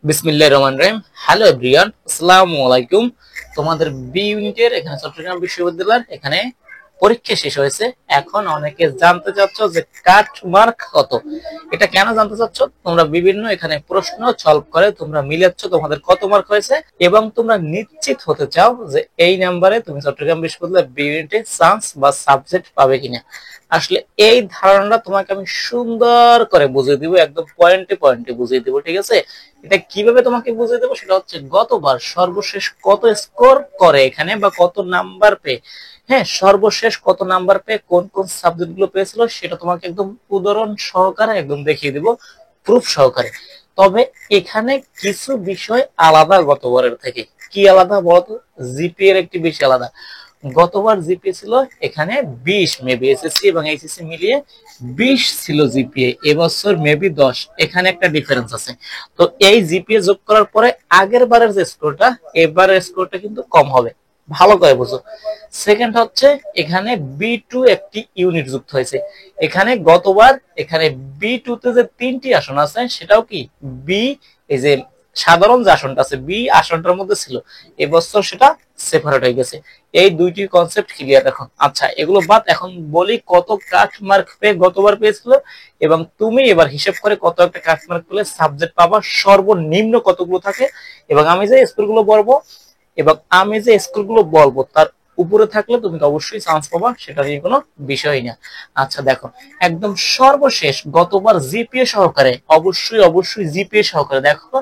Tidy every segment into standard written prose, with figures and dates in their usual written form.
বিসমিল্লাহির রহমানির রহিম। Hello everyone, আসসালামু আলাইকুম। তোমাদের বি ইউনিটের এখানে চট্টগ্রাম বিশ্ববিদ্যালয়ের এখানে পরীক্ষা শেষ হয়েছে। এখন অনেকে জানতে চাচ্ছ যে কাট মার্ক কত। এটা কেন জানতে চাচ্ছ? তোমরা বিভিন্ন এখানে প্রশ্ন সলভ করে তোমরা মিলাচ্ছ তোমাদের কত মার্ক হয়েছে এবং তোমরা নিশ্চিত হতে চাও যে এই নাম্বারে তুমি চট্টগ্রাম বিশ্ববিদ্যালয়ের বি ইউনিটে চান্স বা সাবজেক্ট পাবে কিনা। আসলে এই ধারণাটা তোমাকে আমি সুন্দর করে বুঝিয়ে দিব, একদম পয়েন্টে পয়েন্টে বুঝিয়ে দিব, ঠিক আছে? এটা কিভাবে তোমাকে বুঝিয়ে দেবো সেটা হচ্ছে গতবার সর্বশেষ কত স্কোর করে এখানে বা কত নাম্বার পেয়ে, হ্যাঁ, সর্বশেষ কত নাম্বার পেয়ে কোন কোন সাবজেক্ট গুলো পেয়েছিল সেটা তোমাকে একদম উদাহরণ সহকারে একদম দেখিয়ে দিব, প্রুফ সহকারে। তবে এখানে কিছু বিষয় আলাদা গতবারের থেকে। কি আলাদা বলতো? জিপি এর একটি বিষয় আলাদা। গতবার জিপিএ ছিল এখানে 20, মেবি এসএসসি এবং এইচএসসি মিলিয়ে 20 ছিল জিপিএ, এবছর মেবি 10। এখানে একটা ডিফারেন্স আছে। তো এই জিপিএ যোগ করার পরে আগের বারের যে স্কোরটা, এবারের স্কোরটা কিন্তু কম হবে, ভালো করে বুঝো। সেকেন্ড হচ্ছে এখানে বি টু একটি ইউনিট যুক্ত হয়েছে। এখানে গতবার এখানে বি টু তে যে 3টি আসন আছে সেটাও কি বি, এই যে সাধারণ যে আসনটা আছে বি আসনটার মধ্যে ছিল, এবছর সেটা সেপারেট হয়ে গেছে। এই দুইটি কনসেপ্ট ক্লিয়ার এখন। আচ্ছা, এগুলো বাদ, এখন বলি কত কাট মার্ক পেয়ে গতবার পেয়েছিল এবং তুমি এবার হিসেব করে কত একটা কাট মার্ক পেলে সাবজেক্ট পাবা, সর্বনিম্ন কতগুলো থাকে। এবং আমি যে স্কুলগুলো বলবো তার উপরে থাকলে তুমি তো অবশ্যই চান্স পাবা, সেটা নিয়ে কোনো বিষয় না। আচ্ছা দেখো, একদম সর্বশেষ গতবার জিপিএ সহকারে, অবশ্যই অবশ্যই জিপিএ সহকারে দেখো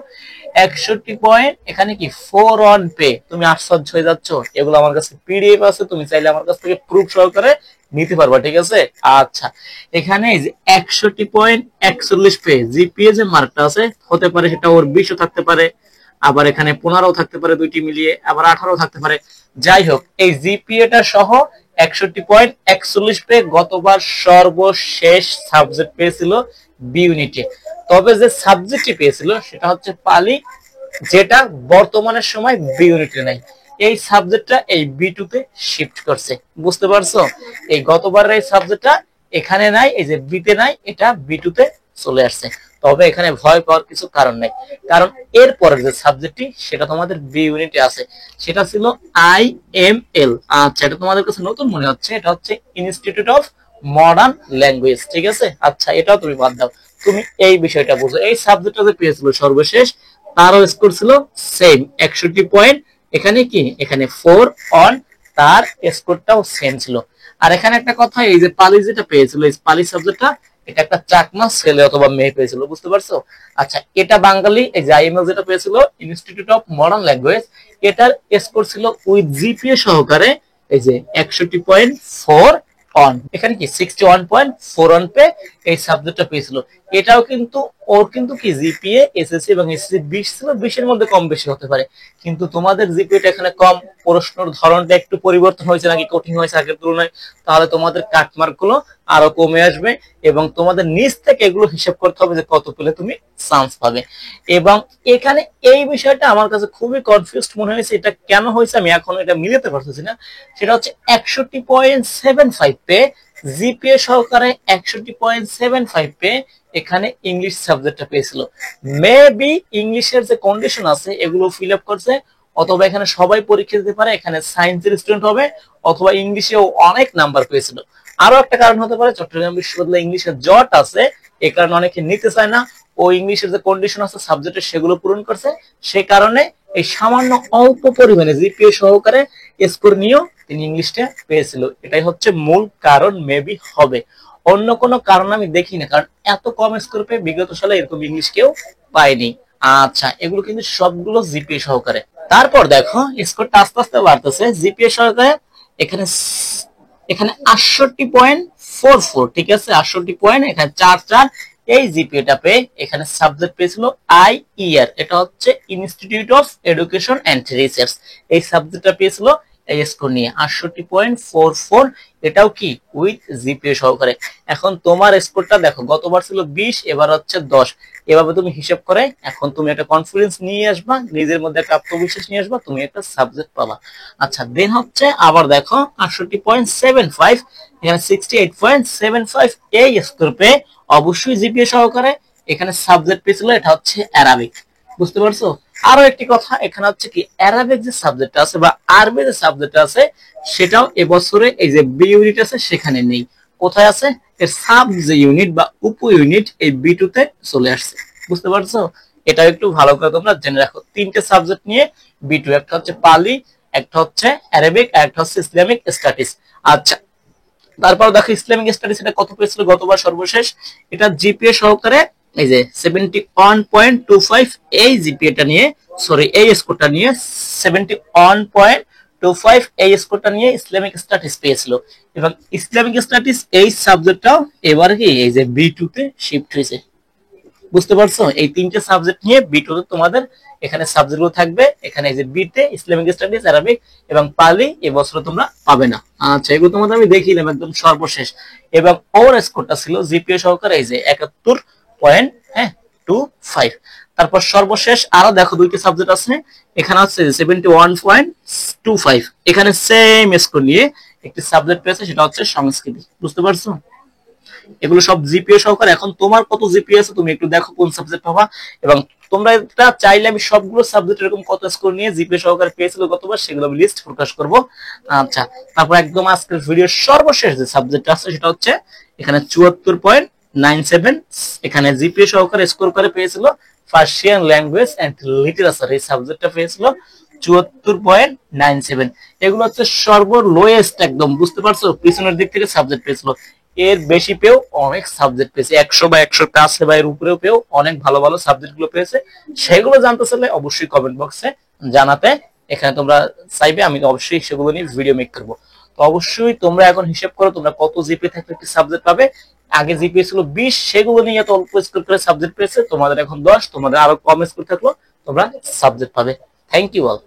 61 পয়েন্ট, এখানে কি 4 অন পে। তুমি আশ্চর্য হয়ে যাচ্ছ, এগুলো আমার কাছে পিডিএফ আছে, তুমি চাইলে আমার কাছ থেকে প্রুফ সহকারে নিতে পারবা, ঠিক আছে? আচ্ছা, এখানে 61.41 পে জিপিএ যে মার্কটা আছে, হতে পারে সেটা ওর 20ও থাকতে পারে, আবার এখানে 15 থাকতে পারে, দুইটি মিলিয়ে আবার 18 থাকতে পারে। যাই হোক, এই জিপিএটা সহ 61.41 পে গতবার সর্বশেষ সাবজেক্ট পেয়েছিল বি ইউনিটে। তবে যে সাবজেক্টটি পেয়েছিল সেটা হচ্ছে পালি, যেটা বর্তমানের সময় বি ইউনিটে নাই। এই সাবজেক্টটা এই বি2 তে শিফট করছে, বুঝতে পারছো? এই গতবারের এই সাবজেক্টটা এখানে নাই, এই যে বিতে নাই, এটা বি2 তে চলে আসছে। তবে এখানে ভয় পাওয়ার কিছু কারণ নাই, কারণ এর পরের যে সাবজেক্টটি সেটা তোমাদের বি ইউনিটে আছে, সেটা ছিল আইএমএল। আচ্ছা, এটা তোমাদের কাছে নতুন মনে হচ্ছে, এটা হচ্ছে ইনস্টিটিউট অফ মডার্ন ল্যাঙ্গুয়েজ, ঠিক আছে? আচ্ছা, এটাও তুমি বাদ দাও, তুমি এই বিষয়টা বুঝো। এই সাবজেক্টটা যে পেয়েছিল সর্বশেষ, তারও স্কোর ছিল সেম 61 পয়েন্ট। এখানে কি, এখানে 4 অন, তার স্কোরটাও সেম ছিল। আর এখানে একটা কথা, এই যে পালি যেটা পেয়েছিল, এই পালি সাবজেক্টটা, এটা একটা চাকমা ছেলে অথবা মেয়ে পেয়েছিল, বুঝতে পারছো? আচ্ছা, এটা বাঙালি। এই যে আইএমএল যেটা পেয়েছিল ইনস্টিটিউট অফ মডার্ন ল্যাঙ্গুয়েজ, এটার স্কোর ছিল উইথ জিপিএ সহকারে এই যে 61.4 অন। এখানে কি 61.4 অন পে এই সাবজেক্টটা পেয়েছিল। এটাও কিন্তু ওর কিন্তু কি জিপিএ এসএসসি এবং এসএসসি 20 ছিল, 20-এর মধ্যে কম বেশি হতে পারে। কিন্তু তোমাদের জিপিএটা এখানে কম, প্রশ্নের ধরনটা একটু পরিবর্তন হয়েছে নাকি কঠিন হয়েছে আগের তুলনায়, তাহলে তোমাদের কাটমার্ক গুলো আরো কমে আসবে এবং তোমাদের নিচ থেকে এগুলো হিসাব করতে হবে যে কত পেলে তুমি চান্স পাবে। এবং এখানে এই বিষয়টা আমার কাছে খুবই কনফিউজড মনে হয়েছে, এটা কেন হয়েছে আমি এখন এটা মিলাতে পারতেছি না। সেটা হচ্ছে 61.75 পে জিপিএ সহকারে 61.75 পে এখানে ইংলিশ সাবজেক্টটা পেয়েছিল। মেবি ইংলিশের যে কন্ডিশন আছে এগুলো ফিল আপ করছে, অথবা এখানে সবাই পরীক্ষা দিতে পারে, এখানে সায়েন্সের স্টুডেন্ট হবে, অথবা ইংলিশেও অনেক নাম্বার পেয়েছিল। আরো একটা কারণ হতে পারে, চট্টগ্রাম বিশ্ববিদ্যালয়ে ইংলিশের জট আছে, এই কারণে অনেকে নিতে চায় না। ও ইংলিশের যে কন্ডিশন আছে সাবজেক্টের সেগুলো পূরণ করছে, সে কারণে এই সামান্য অল্প পরিমাণে জিপিএ সহকারে স্কোর নিয়েও তিনি ইংলিশটা পেয়েছিল। এটাই হচ্ছে মূল কারণ, মেবি হবে। অন্য কোনো কারণ আমি দেখি না, কারণ এত কম স্কোর পেয়ে বিগত সালে এরকম ইংলিশ কেউ পায়নি। আচ্ছা, এগুলো কিন্তু সবগুলো জিপিএ সহকারে। তারপর দেখো স্কোরটা আস্তে আস্তে বাড়তেছে জিপিএ সহকারে। এখানে এখানে 68.44, ঠিক আছে? 68 পয়েন্ট, এখানে 4 এই জিপিএটা পেয়ে এখানে সাবজেক্ট পেয়েছিল আইইআর, এটা হচ্ছে institute of education and research. এই সাবজেক্টটা পেয়েছিল এই স্কোর নিয়ে 68.44, এটাও কি উইথ জিপিএ সহকারে। এখন তোমার স্কোরটা দেখো, গতবার ছিল 20, এবার হচ্ছে 10। এভাবে তুমি হিসাব করে এখন তুমি একটা কনফিডেন্স নিয়ে আসবা, নিজের মধ্যে একটা আত্মবিশ্বাস নিয়ে আসবা, তুমি একটা সাবজেক্ট পাবা। আচ্ছা, দেন হচ্ছে আবার দেখো 68.75, এখানে 68.75 এই স্কোর পেয়ে অবশ্যই জিপিএ সহকারে এখানে সাবজেক্ট পেয়েছিল, এটা হচ্ছে অ্যারাবিক। বুঝতে পারছো? আরো একটি কথা এখানে হচ্ছে কি, অ্যারাবিক যে সাবজেক্ট আছে বা আরবি যে সাবজেক্ট আছে সেটাও এবছরে এই যে বি ইউনিট আছে সেখানে নেই। কোথায় আছে? এর সাব যে ইউনিট বা উপ ইউনিট এই বি টু তে চলে আসছে। বুঝতে পারছো? এটা একটু ভালো করে তোমরা জেনে রাখো। তিনটে সাবজেক্ট নিয়ে বি টু, একটা হচ্ছে পালি, একটা হচ্ছে অ্যারাবিক, আর একটা হচ্ছে ইসলামিক স্টাডিজ। আচ্ছা, তারপর দেখো ইসলামিক স্টাডিজ এটা কত পেয়েছিল গতবার সর্বশেষ? এটা জিপিএ সহকারে এই যে 71.25 এই জিপিএটা নিয়ে, সরি এই স্কোরটা নিয়ে 71.25 এই স্কোরটা নিয়ে ইসলামিক স্টাডিজ পেয়েছিল। এবং ইসলামিক স্টাডিজ এই সাবজেক্টটাও এবার কি এই যে বি টু তে শিফট হয়েছে। বুঝতে পারছো? এই তিনটে সাবজেক্ট নিয়ে বি টু তে তোমাদের এখানে সাবজেক্ট গুলো থাকবে। এখানে এই যে বি তে ইসলামিক স্টাডিজ, আরবিক এবং পালি এবছর তোমরা পাবে না। আচ্ছা, এগুলো তোমাদের আমি দেখিলাম একদম সর্বশেষ। এবং ওর স্কোরটা ছিল জিপিএ সহকারে এই যে 71.25। তারপর সর্বশেষ আরো দেখো দুইটা সাবজেক্ট আছে, এখানে হচ্ছে 71.25, এখানে সেম স্কোর নিয়ে একটি সাবজেক্ট পেয়েছে, সেটা হচ্ছে সংস্কৃতি। বুঝতে পারছো? এগুলো সব জিপিএ সহকারে। এখন তোমার কত জিপিএ আছে তুমি একটু দেখো কোন সাবজেক্ট পাবা। এবং তোমরা এটা চাইলে আমি সবগুলো সাবজেক্ট এরকম কত স্কোর নিয়ে জিপিএ সহকারে পেয়েছিল গতবার সেগুলো আমি লিস্ট প্রকাশ করব। আচ্ছা, তারপর একদম আজকের ভিডিওর সর্বশেষ যে সাবজেক্ট আছে সেটা হচ্ছে এখানে 74.97, এখানে জিপিএ সহকারে স্কোর করে পেয়েছিল পার্সিয়ান ল্যাঙ্গুয়েজ এন্ড লিটারেচার, এই সাবজেক্টটা পেয়েছিল 74.97। এগুলো হচ্ছে সর্বলোয়েস্ট একদম। বুঝতে পারছো? পিছনের দিক থেকে সাবজেক্ট পেয়েছিল। এর বেশি পেও অনেক সাবজেক্ট পেয়েছে, 100 বা 100 কাছে বা এর উপরেও পেও অনেক ভালো ভালো সাবজেক্ট গুলো পেয়েছে। সেগুলো জানতে চাইলে অবশ্যই কমেন্ট বক্সে জানাতে, এখানে তোমরা চাইবে আমি অবশ্যই সেগুলো নিয়ে ভিডিও মেক করবো। তো অবশ্যই তোমরা এখন হিসেব করো তোমরা কত জিপিএ থাকলে একটি সাবজেক্ট পাবে। আগে জিপিএ ছিল 20, সেগুলো নিয়ে এত অল্প স্কোর করে সাবজেক্ট পেয়েছে, তোমাদের এখন 10, তোমাদের আরো কম স্কোর থাকলো তোমরা সাবজেক্ট পাবে। Thank you all.